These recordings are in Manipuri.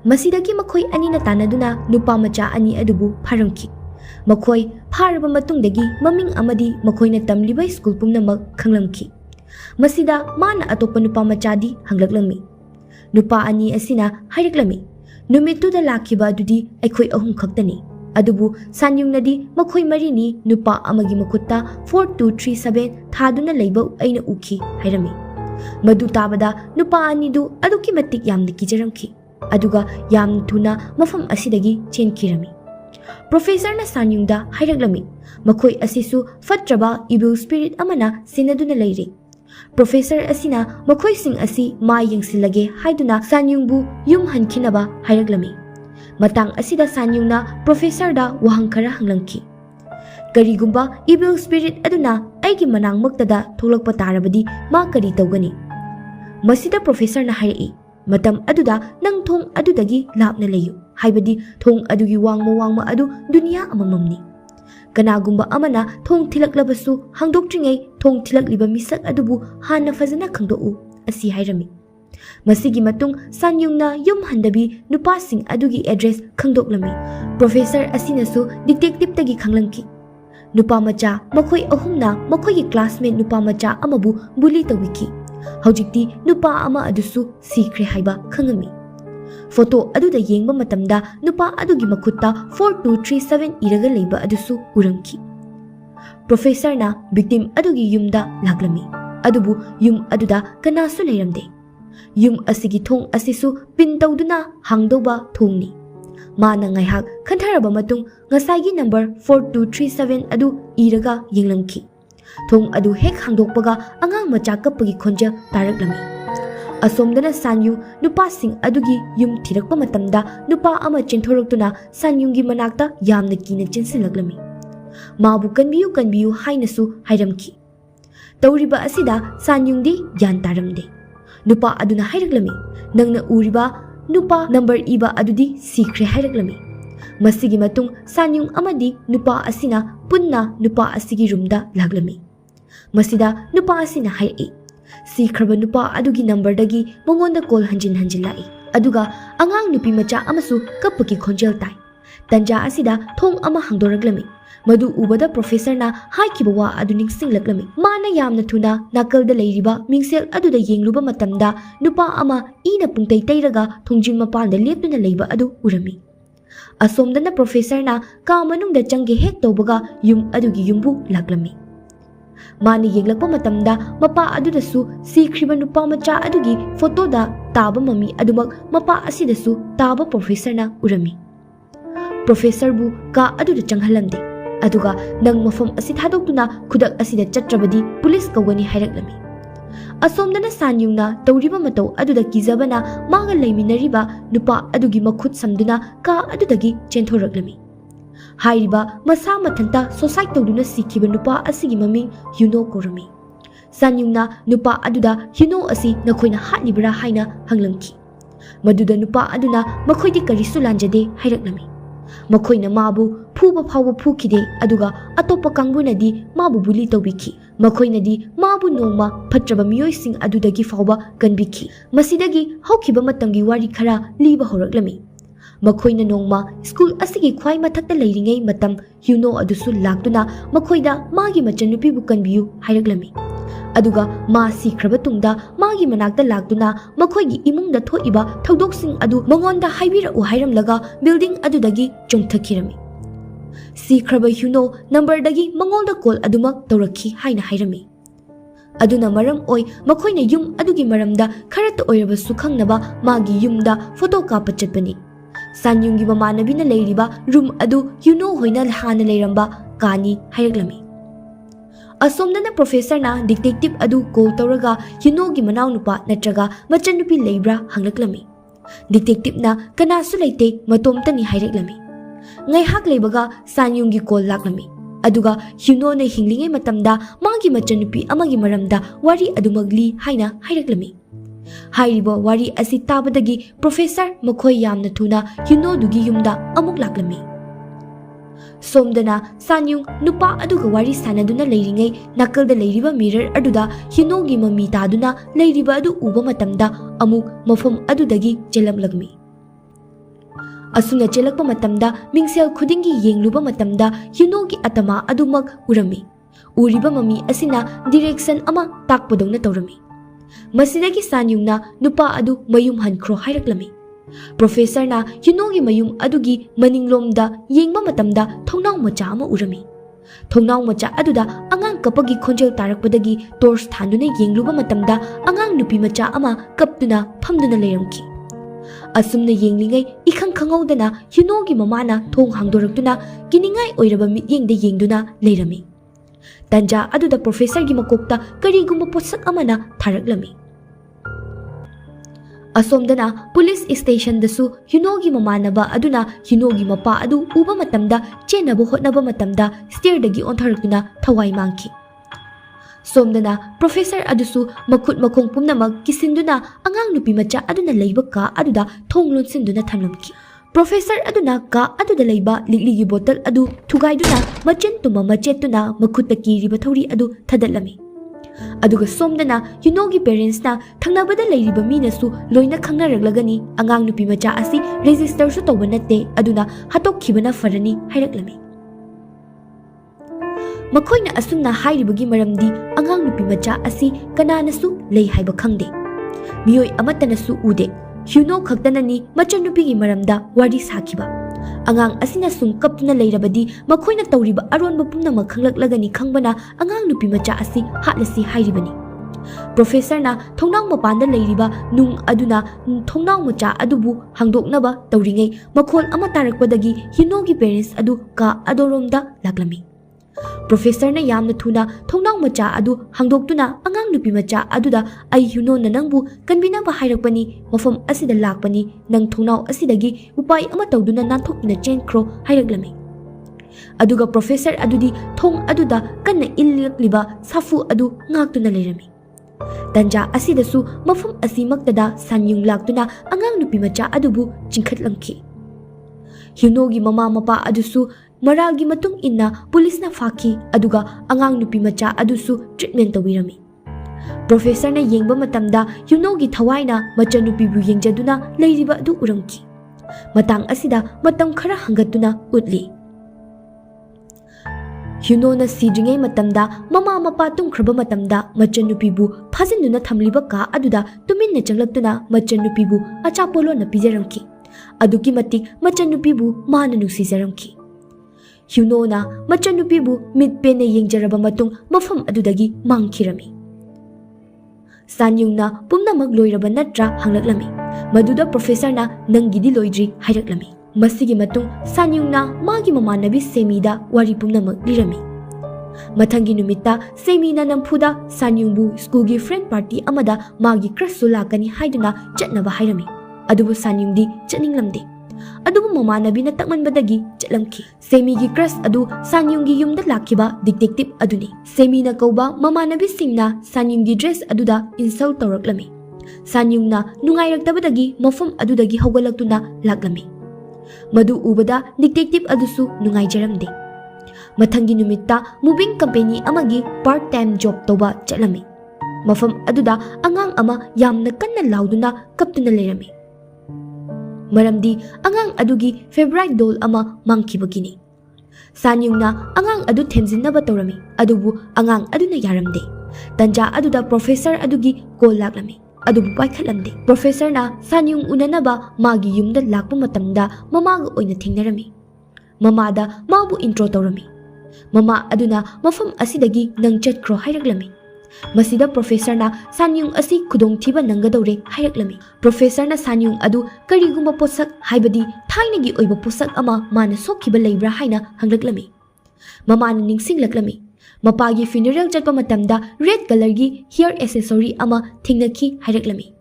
Masidagi makhoi anina tanaduna nupa macha ani adubu pharamki. Makhoi pharaba matungdagi maming amadi makhoina tamliba school pumnamak khanglamki. Masida mana atopa nupa machadi hanglaklami. Nupa ani asina haireklami. Numituda lakiba adudi aikhoi ahum khaktani. Adubu sanyungnadi makhoi marini nupa amagi makutta 4237 thaduna leiba aina ukhi hairami. Madu tabada nupa anidu aduki matik yamni kijaramki. Aduga yam thuna mafam asidagi chenkirami. Professor na sanyungda haireklami. Makhoi asisu fatraba evil spirit amana sinaduna leiri. Professor asina makhoi sing asi ma yengsilage haiduna sanyungbu yum hankinaba haireklami. Matang asida sanyungna professor da wahang khara hanglangki. Karigumba evil spirit aduna aigi manang maktada tholakpa tarabadi ma kari tawgani. Masida professor na hairei. Matam aduda nang thong adudagi lapna leyu. Haibadi thong adugi wangma adu dunia amamamni. Kanagumba amana thong thilaklabasu hangdoktringai thong thilakliba misak adubu hana fazana khangdou asi hairami. Masigi matung sanyungna yum handabi nupasing adugi address khangdoklami. Professor asinasu detective tagi khanglangki. Nupa macha makhoi ahumna makhoi classmate nupa macha amabu bully tawiki. Haujikti nupa ama adusu sikre haiba khangami. Photo aduda yengba matamda nupa adugi makutta 4237 iraga leiba adusu uramki. Professor na victim adugi yumda laglami. Adubu yum aduda kanasu leiramde. Yum asigi thong asisu pintawduna hangdoba thongni. Mana ngaihak khantaraba matung ngasagi number 4237 adu iraga yenglamki. Thong adu hek hangdokpaga angang macha kapagi khonja taraklami. Asomdana sanyu nupa sing adugi yum thirakpa matamda nupa ama chenthoroktuna sanyungi manakta yamna kina chensilaklami. Mabu kanbiyu hainasu hairamki. Tauriba asida sanyungdi yan taramde. Nupa aduna haireklami. Nangna uriba nupa number iba adudi sikre haireklami. Masigi matung sanyung amadi nupa asina punna nupa asigi rumda laglami. Masida nupa asina hairei. Sikraba nupa adugi number dagi mongonda call hanjin lai. Aduga angang nupi macha amasu kapaki khonjel tai. Tanja asida thong ama hangdoraglami. Madu ubada professor na haikiba wa aduning singlaklami. Mana yamna thuna nakalda leiriba mingsel aduda yengluba matamda nupa ama ina pungtai tairaga thongjin mapanda leptuna leiba adu urami. Asomdana professor na ka manungda changge hek tawbaga yum adugi yumbu laglami. Mani yenglakpa matamda mapa adudasu sikriba nupa macha adugi photo da taba mami adumak mapa asidasu taba professor na urami. Professor bu ka aduda changhalamde. Aduga nang mafam asi thadokuna khudak asida chatrabadi police kawani haireklami. Asomdana sanyungna tawriba matau aduda kizabana maga leiminariba nupa adugi makhut samduna ka adudagi chenthoroklami. Hairiba masa mathanta society tawduna sikhiba nupa asigi maming yuno korami. Sanyungna nupa aduda yuno asi nakhoina hatlibra haina hanglamki. Maduda nupa aduna makhoidi karisu lanjade haireklami. Makhoina mabu phuba phawba phukide aduga atopa kangbunadi mabu buli tawbiki. Makhoinadi mabu nongma phatraba miyoising adudagi phawba kanbiki. Masidagi haukiba matamgi wari khara liba horaklami. Makhoina nongma school asigi khwai mathakta leiringai matam yuno adusu laktuna makhoida magi machanupi bu kanbiyu haireklami. Aduga ma sikraba tungda magi manakta laktuna makhoigi imungda thoiba thaudoksing adu mangonda haibira u hairamlaga building adudagi chongthakirami. Sikraba yuno number dagi mangolda call adumak tawrakhi haina hairami. Aduna maram oi makhoina yum adugi maramda kharat oirabasu khangnaba magi yumda photo kapa chatpani. Sanyungi mamanabina leiriba room adu yuno hoina hana leiramba kani haireklami. Asomdana professor na detective adu call tawraga yuno gi manaw nupa natraga machanupi leibra hanglaklami. Detective na kanasu leite matomtani haireklami. Ngaihak leibaga sanyungi call laklami. Aduga yuno na hinglingai matamda magi machanupi amagi maramda wari adumagli haina haireklami. Hairiba wari asi tabadagi professor makhoi yamna thuna yuno dugi yumda amuk laklami. Somdana sanyung nupa aduga wari sanaduna leiringai nakalda leiriba mirror aduda yuno gi mami taduna leiriba adu uba matamda amuk mafam adudagi chelamlagmi. Asumna chelakpa matamda mingsel khudingi yengluba matamda Yunogi atama adumak urami. Uriba mami asina direction ama takpadongna taurami. Masidagi Sanyungna nupa adu mayum hankro hairaklami. Professor na Yunogi mayum adugi maninglomda yengba matamda thongnau macha ama urami. Thongnau macha aduda angang kapagi khonjel tarakpadagi torch thanduna yengluba matamda angang nupi macha ama kaptuna phamduna leiramki. Asumna yenglingai ikhang khangaudana Yunogi mamana thong hangdoraktuna kiningai oiraba mityengda yengduna leirami. Tanja aduda professor gi makokta karigumba potsak amana tharaklami. Asomdana police station dasu Yunogi mamanaba aduna Yunogi mapa adu uba matamda chenaba hotnaba matamda stair dagi ontharakuna thawai mangki. Somdana professor adusu makut makong pumnamag kisinduna angang nupi macha aduna leiba ka aduda thonglon sinduna thamlamki. Professor aduna ka aduda leiba ligligi bottle adu thugaiduna machin tuma machetuna makutta kiriba thori adu thadatlami. Aduga somdana Yunogi parents na thangnabada leiriba minasu loina khangnaraglagani angang nupi macha asi register su tawba natte aduna hatokhibana farani hairaklami. Makoina asumna hairibagi maramdi angang nupi macha asi kananasu lei haiba khangde. Miyoi amatanasu ude. Yuno khaktanani machanupigi maramda wari sakhiba. Angang asina sung kaptuna leirabadi makoina tawriba aronba pumnamak khanglaklagani khangbana angang nupi macha asi hatlasi hairibani. Professor na thongnau mapanda leiriba nung aduna thongnau macha adubu hangdoknaba tawringai makhol ama tarakpadagi Yunogi parents adu ka adoromda laklami. Professor na yamna thuna thongnau macha adu hangdoktuna angang nupi macha aduda ai Yuno na nangbu kanbina ba hairakpani mafam asida lakpani nang thongnau asidagi upai ama tawduna nanthokna chenkro hairaklami. Aduga professor adudi thong aduda kanna illakliba safu adu ngaktuna leirami. Tanja asidasu mafam asimaktada Sanyung laktuna angang nupi macha adubu chingkhatlamki. Yunogi mama mapa adusu maragi matung inna police na faki aduga angang nupi macha adusu treatment tawirami. Professor na yengba matamda Yunogi thawaina macha nupi bu yengjaduna leiriba adu uramki. Matang asida matam khara hangatuna utli. Yuno na sidringai matamda mama mapa tungkhraba matamda macha nupi bu phajinduna thamliba ka aduda tuminna changlaktuna macha nupi bu achapolo na pijaramki. Aduki matik macha nupi bu mana nusijaramki. Yuno na machanupi bu mitpe na yengjaraba matung mafam adudagi mangkirami. Sanyung na pumnamag loiraba natra hanglaklami. Maduda professor na nanggidi loidri hairaklami. Masigi matung Sanyung na magi mamanabi semida wari pumnamag lirami. Mathangi numita semina nampuda Sanyung bu schoolgi friend party amada magi crush sulakani haiduna chatnaba hairami. Adubu Sanyung di chatninglamde. Adubu mamanabi na takmanbadagi chatlamki. Semigi crush adu Sanyunggi yumda lakiba detective aduni. Semi na kauba mamanabi singna Sanyunggi dress aduda insult tawraklami. Sanyung na nungairaktabadagi mafam adudagi hawgalaktuna laklami. Madu ubada detective adusu nungaijaramde. Mathangi numitta moving company amagi part-time job tawba chatlami. Mafam aduda angang ama yamna kanna lauduna kaptuna leirami. Maramdi angang adugi favorite doll ama mangkibagini. Sanyung na angang adu thenjinnaba tawrami adubu angang aduna yaramde. Tanja aduda professor adugi call laklami adubu paikhatlamde. Professor na Sanyung unanaba magi yumda lakpa matamda mamaga oina thengnarami. Mamada mabu intro tawrami. Mama aduna mafam asidagi nang chatkro hairaklami. Masida professor na Sanyung asi kudong thiba nangadore hairaklami. Professor na Sanyung adu karigumba posak haibadi thainagi oiba posak ama mana sokhiba leibra haina hanglaklami. Mama na ningsinglaklami. Mapagi funeral chatpa matamda red color gi hair accessory ama thingnakhi hairaklami.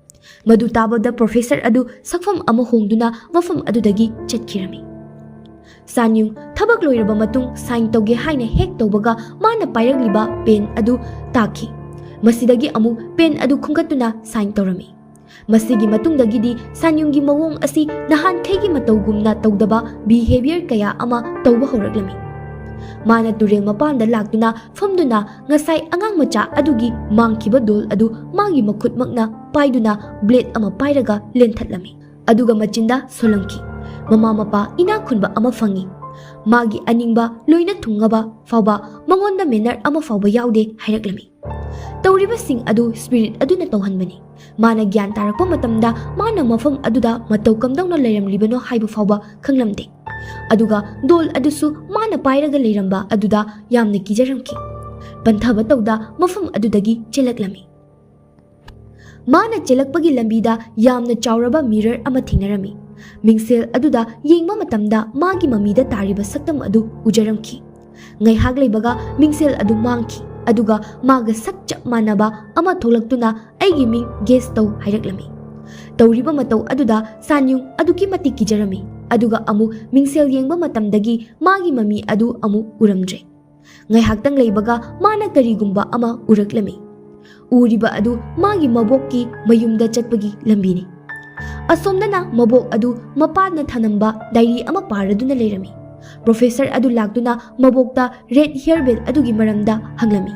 Madu tabada professor adu sakfam ama hongduna mafam adudagi chatkirami. Sanyung thabak loiraba matung sign tawge haina hek tawbaga mana pairagliba pen adu taki. Masidagi amu pen adu khungkatuna sign tawrami. Masigi matungdagidi Sanyunggi mawong asi nahan khaigi matawgumna tawdaba behavior kaya ama tawba horaklami. Mana tureng mapanda laktuna famduna ngasai angang macha adugi mangkiba dol adu magi makhutmakna paiduna blade ama pairaga lenthatlami. Aduga machinda solamki. Mama mapa ina khunba ama fangi. Magi aningba loina thungaba fauba mangonda manner ama fauba yaude hairaklami. Tauriba sing adu spirit aduna tawhanbani. Mana gyan tarakpa matamda mana mafam aduda matau kamdawna leiramlibano haibu fauba khanglamde. Aduga dol adusu mana pairaga leiramba aduda yamna kijaramki. Panthaba tawda mafam adudagi chelaklami. Mana chelakpagi lambida yamna chauraba mirror ama thingnarami. Mingsel aduda yengba matamda magi mamida tariba saktam adu ujaramki. Ngaihak leibaga mingsel adu mangki. Aduga maga sak chap manaba ama tholaktuna aigi ming guess taw hairaklami. Tauriba matau aduda sanyung aduki mati kijarami. Aduga amu mingsel yengba matamdagi magi mami adu amu uramdre. Ngaihaktang leibaga mana karigumba ama uraklami. Uriba adu magi mabokki mayumda chatpagi lambini. Asomdana mabok adu mapadna thanamba diary ama paraduna leirami. Professor adu lagduna mabokta red hairbell adugi maramda hanglami.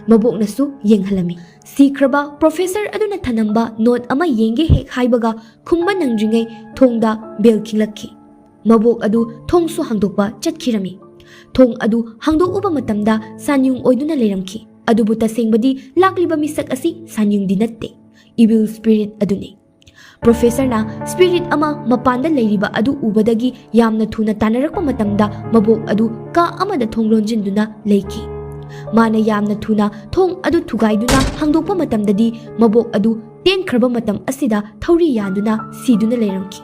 Mabok nasu yenghalami. Sikraba professor aduna thanamba note ama yenge hek haibaga khumba nangdringai thongda bell khilakhi. Mabok adu thongsu hangdokpa chatkirami. Thong adu hangdokuba matamda sanyung oiduna leiramki. Adubu tasengbadi lakliba misak asi sanyung dinatte. Evil spirit aduni. Professor na spirit ama mapanda leiriba adu ubadagi yamna thuna tanarakpa matamda mabok adu ka amada thonglonjinduna leiki. Mana yamna thuna thong adu thugaiduna hangdokpa matamdadi mabok adu tenkraba matam asida thauri yanduna siduna leiramki.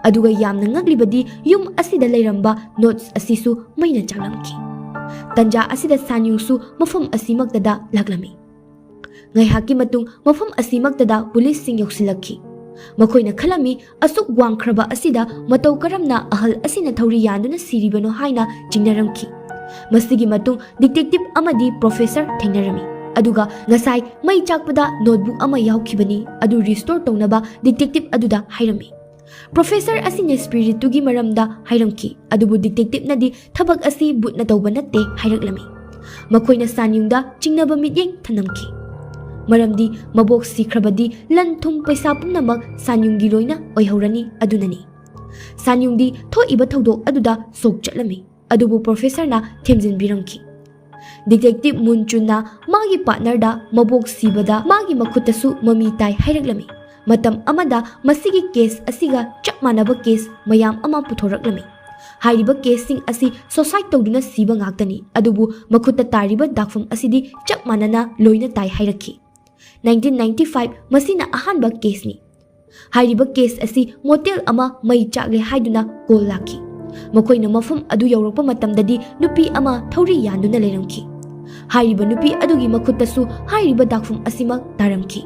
Aduga yamna ngaglibadi yum asida leiramba notes asisu maina changlamki. Tanja asida sanyungsu mafam asimaktada laglami. Ngaihaki matung mafam asimaktada police sing yoksilakhi. Makoina khalami asuk wangkraba asida matau karamna ahal asina thauri yanduna siribano haina jingnaramki. Masigi matung detective amadi professor thengnarami. Aduga ngasai mai chakpada notebook ama yaukhibani adu restore tawnaba detective aduda hairami. Professor asina spirit tugi maramda hairamki. Adubu detective nadi thabak asi butna tawba natte hairaklami. Makoina sanyungda chingnaba mityeng thanamki. Maramdi mabok sikrabadi lan thum paisa pumnamak sanyunggi loina oihorani adunani. Sanyungdi tho iba thodok aduda sok chatlami. Adubu professor na themjin biramki. Detective Munchuna magi partner da mabok sibada magi makhutasu mami tai hairaklami. Matam amada masigi case asiga chap manaba case mayam ama puthoraklami. Hairiba case sing asi society tawduna siba ngaktani. Adubu makhutta tariba dakfam asidi chap manana loina tai hairakhi. 1995 masina ahanba case ni. Hairiba case asi motel ama mai chagle haiduna kol lakhi. Makoina mafam adu yaurakpa matamdadi nupi ama thauri yanduna leiramki. Hairiba nupi adugi makhuttasu hairiba dakfam asima taramki.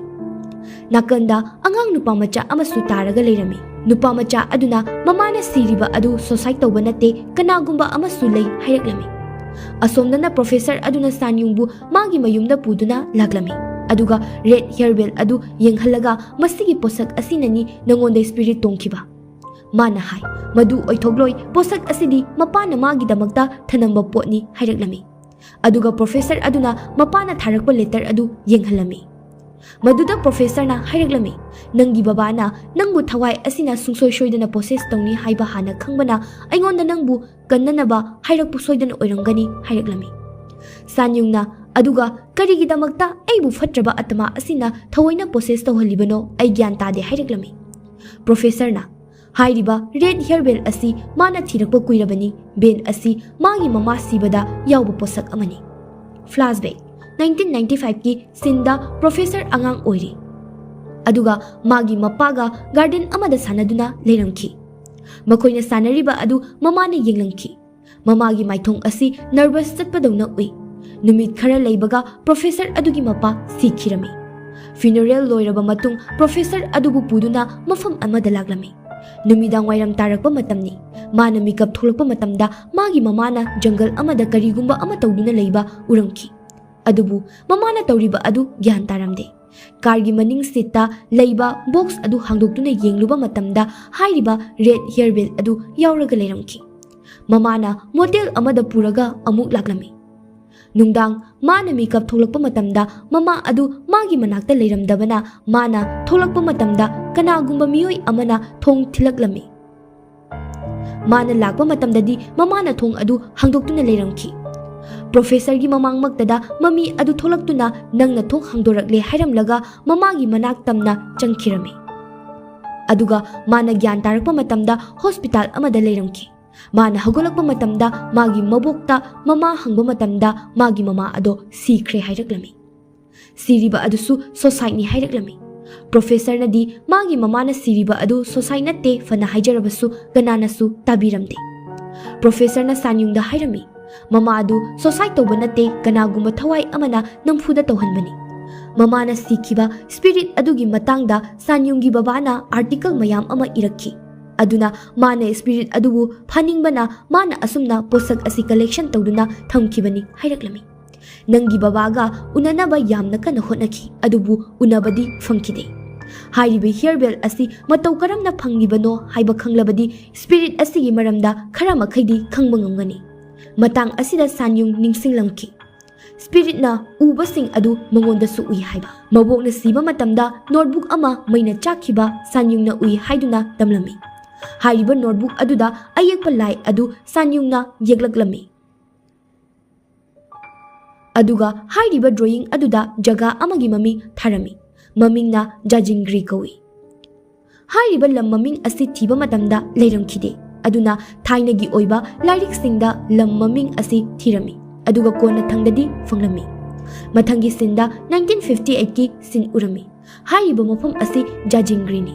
Nakanda angang nupa macha amasu taraga leirami. Nupa macha aduna mamana siriba adu society tawba natte kanagumba amasu lei hairaklami. Asomdana professor aduna sanyungbu magi mayumda puduna laglami. Aduga red hairbell adu yenghalaga masigi posak asinani nangonda spirit tongkiba. Mana hai madu oithogloi posak asidi mapana magi damakta thanamba potni hairaklami. Aduga professor aduna mapana tharakpa letter adu yenghalami. Maduda professor na hairaklami. Nangi babana nangbu thawai asina sungsoi soidana possess tawni haiba hana khangbana aingonda nangbu kannanaba hairakpu soidana oirangani hairaklami. Sanyungna aduga karigidamakta aibu fatraba atama asina thawoina possess tawhalibano ai gyan tade hairaklami. Professor na hairiba red hairbell asi mana thirakpa kuirabani ben asi magi mama sibada yauba posak amani. Flashback 1995 ki sinda professor angang oiri. Aduga magi mapaga garden amada sanaduna leiramki. Makoina sanariba adu mamana yenglangki. Mamagi maithong asi nervous chatpadawna ui. Numit khara leibaga professor adugi mapa sikhirami. Funeral loiraba matung professor adubu puduna mafam amada laglami. Numidang wairam tarakpa matamni. Mana makeup tholakpa matamda magi mamana jungle amada karigumba ama tawduna leiba uramki. Adubu mamana tawriba adu gyan taramde. Kargi maning sita leiba box adu hangdoktuna yengluba matamda hairiba red hairbell adu yauraga leiramki. Mamana motel amada puraga amuk laklami. Nungdang mana makeup tholakpa matamda mama adu magi manakta leiramdabana mana tholakpa matamda kanagumba miyoi amana thong thilaklami. Mana lakpa matamdadi mamana thong adu hangdoktuna leiramki. Professor gi mamangmaktada mami adu tholaktuna nangna thong hangdorakle hairamlaga mamagi manak tamna changkhirami. Aduga mana gyan tarakpa matamda hospital amada leiramki. Mana hagolakpa matamda magi mabokta mama hangba matamda magi mama ado sikre hairaklami. Siriba adusu society ni hairaklami. Professor nadi magi mama na siriba adu society natte fana haijarabasu gananasu tabiramde. Professor na sanyungda hairami. Mama adu society toba natte kanagumba thawai amana namfuda tawhanbani. Mama na sikhiba spirit adugi matangda sanyunggi babana article mayam ama irakhi. Aduna mana spirit adubu phaningbana mana asumna posak asi collection tawduna thamkhibani hairaklami. Nangi babaga unanaba yamna kana hotnaki adubu unabadi fangkide. Hairiba hairbell asi matau karamna phangibano haiba khanglabadi spirit asigi maramda khara makhaidi khangba ngamgani. Matang asida sanyung ningsinglamki. Spirit na ubasing adu mangonda su ui haiba. Mabok na siba matamda notebook ama maina chakhiba sanyung na ui haiduna tamlami. Hairiba notebook aduda ayekpa lai adu sanyung na yeglaklami. Aduga hairiba drawing aduda jaga amagi mami tharami. Maming na jajingri kawi. Hairiba lam maming asi thiba matamda leiramkhide. Aduna thainagi oiba lairik singda lam maming asi thirami. Aduga kona thangdadi fanglami. Mathangi sinda 1958 ki sin urami. Hairiba mafam asi jajingri ni.